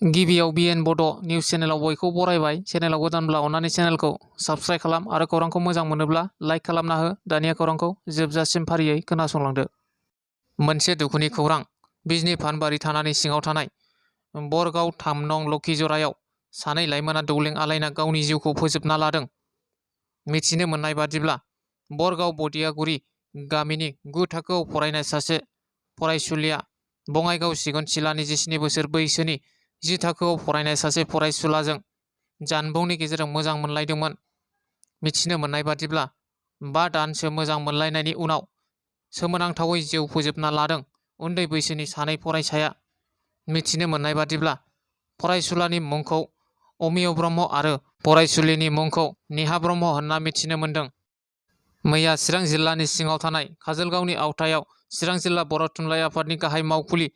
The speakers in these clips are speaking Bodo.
गिबियाव बिएन बड' निउस चेनेलाव बयखौ बरायबाय। चेनेलाव गोदानब्ला अन्नानै चेनेलखौ साबस्क्राइब खालाम आरो खौरांखौ मोजां मोनोब्ला लाइक खालामना हो। दानिया खौरांखौ जोबजासिम फारियै खोनासंलांदो। मोनसे दुखुनि खौरां। बिजनी फानबारि थानानि सिङाव थानाय बरगाव 3 नं लखिजरायाव सानै लाइमोना दौलें आलायना गावनि जिउखौ फोजोबना लादों। मिथिनो मोननाय बादिब्ला बरगाव बदियागुरि गामिनि 9 थाखोआव फरायनाय सासे फरायसुलिया बङाइगाव सिगनसिलानि 17 बोसोर बैसोनि 10 थाखोआव फरायनाय सासे फरायसुलाजों जानबुंनि गेजेरजों मोजां मोनलायदोंमोन। मिथिनो मोननाय बादिब्ला 5 दानसो मोजां मोनलायनायनि उनाव सोमोनांथावै जिउ फोजोबना लादों उन्दै बैसोनि सानै फरायसाया। मिथिनो मोननाय बादिब्ला फरायसुलानि मुंखौ अमिय ब्रह्म आरो फरायसुलिनि मुंखौ नेहा ब्रह्म होनना मिथिनो मोन्दों। मैया चिरां जिल्लानि सिङाव थानाय काजलगावनि आवथायाव चिरां जिल्ला बर' थुनलाइ आफादनि गाहाय मावखुलि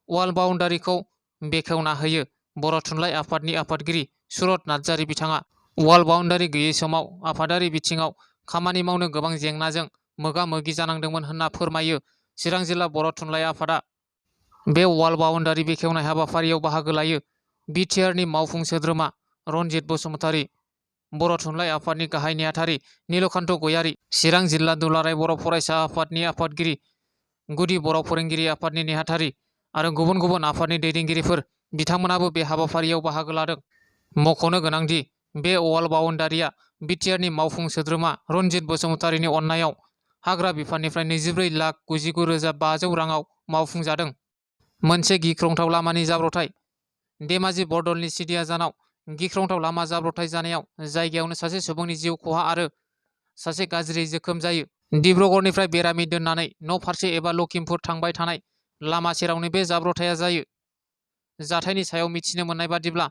वाल बाउण्डारिखौ बेखेवना होयो बर' थुनलाइ आफादनि आफादगिरि सुरत नार्जारि बिथाङा। वाल बाउण्डारि गैयै समाव आफादारि बिथिङाव खामानि मावनो गोबां जेंनाजों मोगा मोगि जानांदोंमोन होनना फोरमायो चिरां जिल्ला बर' थुनलाइ आफादा। बे वाल बाउण्डारि बेखेवनाय हाबाफारियाव बाहागो लायो बिटिआरनि मावफुं सोद्रोमा रनजित बसुमतारी, बर' थुनलाइ आफादनि गाहाय नेहाथारि नीलकान्त गयारी, चिरां जिल्ला दुलाराय बर' फरायसा आफादनि आफादगिरि, गुदि बर' फोरोंगिरि आफादनि नेहाथारि आरो गुबुन गुबुन आफादनि दैदेनगिरिफोर बिथांमोनाबो बे हाबाफारियाव बाहागो लादों। मख'नो गोनांदि बे वाल बाउण्डारिया बिटिआरनि मावफुं सोद्रोमा रनजित बसुमतारीनि अननायाव हाग्रा बिफाननिफ्राय 24,99,500 राङाव मावफुंजादों। मोनसे गिख्रंथाव लामानि जाब्रबथाय। धेमाजि बरदलनि सिदियाजानाव गिख्रंथाव लामा जाब्रबथाय जानायाव जायगायावनो सासे सुबुंनि जिउ खहा आरो सासे गाज्रि जोखोम जायो। डिब्रुगड़निफ्राय बेरामि दोननानै न' फारसे एबा लखिमपुर थांबाय थानाय लामा सेरावनो बे जाब्रबथाया जायो। जाथायनि सायाव मिथिनो मोननाय बादिब्ला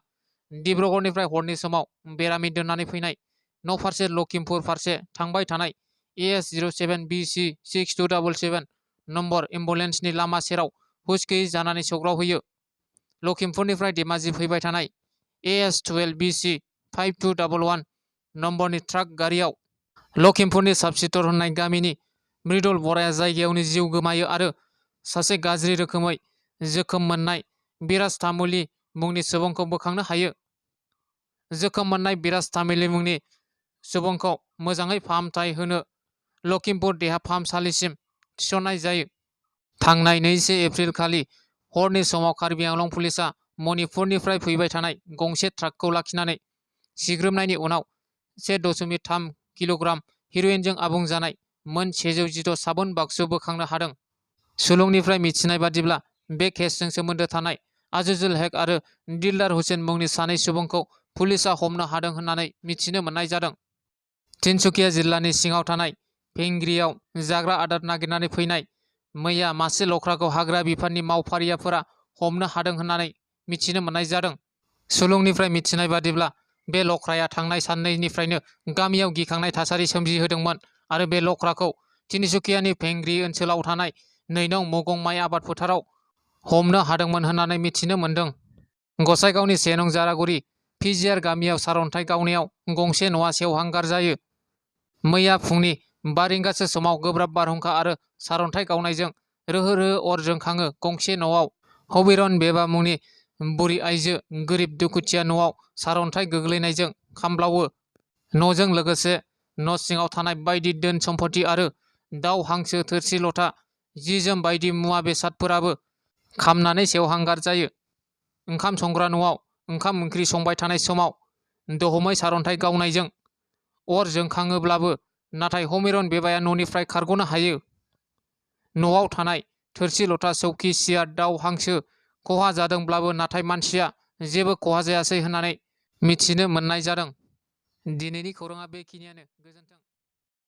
डिब्रुगड़निफ्राय हरनि समाव बेरामि दोननानै फैनाय न' फारसे लखिमपुर फारसे थांबाय थानाय AS 07 BC 6277 नम्बर एम्बुलेन्सनि लामा सेराव हुस गैयै जानानै सौग्रावहैयो। लखिमपुरनिफ्राय धेमाजि फैबाय थानाय AS 12 BC 5211 नम्बरनि ट्राक गारियाव लखिमपुरनि साबसिटर होननाय गामिनि मृदुल बराया जायगायावनो जिउ गोमायो आरो सासे गाज्रि रोखोमै जोखोम मोननाय बिराज तामुली मुंनि सुबुंखौ बोखांनो हायो। जोखोम मोननाय बिराज तामुली मुंनि सुबुंखौ मोजाङै फाहामथाय होनो लखिमपुर देहा फाहामसालिसिम थिसननाय जायो। थांनाय 2 एप्रिल खालि हरनि समाव कार्बि आंलं पुलिसआ मणिपुरनिफ्राय फैबाय थानाय गंसे ट्राकखौ लाखिनानै सिग्रोमनायनि उनाव 1.3 किल'ग्राम हेर'इनजों आबुं जानाय मोन 116 साबुन बाक्सु बोखांनो हादों। सुलुंनिफ्राय मिथिनाय बादिब्ला बे केसजों सोमोन्दो थानाय आजिजुल हेक आरो दिलदार हुसेन मुंनि सानै सुबुंखौ पुलिसआ हमनो हादों होननानै मिथिनो मोननाय जादों। तिनसुकिया जिल्लानि सिङाव थानाय भेंग्रियाव जाग्रा आदार नागिरनानै फैनाय मैया मासे लख्राखौ हाग्रा बिफाननि मावफारियाफोरा हमनो हादों होननानै मिथिनो मोननाय जादों। सुलुंनिफ्राय मिथिनाय बादिब्ला बे लख्राया थांनाय साननैनिफ्रायनो गामियाव गिखांनाय थासारि सोमजिहोदोंमोन आरो बे लख्राखौ तिनसुकियानि भेंग्रि ओनसोलाव थानाय 2 नं मगं माइ आबाद फोथाराव हमनो हादोंमोन होननानै मिथिनो मोन्दों। गसाइगावनि 1 नं जारागुरि पिजिआर गामियाव सारअन्थाइ गावनायाव गंसे न'आ सेवहांगार जायो। मैया फुंनि 5 रिंगासो समाव गोब्राब बारहुंखा आरो सारअन्थाइ गावनायजों रोहो रोहो अर जोंखाङो गंसे न'आव। हबिरन बेबा मुंनि बुरि आइजो गोरिब दुखुथिया न'आव सारअन्थाइ गोग्लैनायजों खामब्लावो। न'जों लोगोसे न' सिङाव थानाय बायदि धोन सम्फथि आरो दाउ हांसो थोरसि लथा जि जोम बायदि मुवा बेसादफोराबो खामनानै सेवहांगार जायो। ओंखाम संग्रा न'आव ओंखाम ओंख्रि संबाय थानाय समाव दहमै सारअन्थाइ गावनायजों अर जोंखाङोब्लाबो नाथाय हमिरन बेबाया न'निफ्राय खारग'नो हायो। न'आव थानाय थोरसि लथा सौखि सियार दाउ हांसो खहा जादोंब्लाबो नाथाय मानसिया जेबो खहा जायासै होननानै मिथिनो मोननाय जादों। दिनैनि खौराङा बेखिनियानो। गोजोन्थों।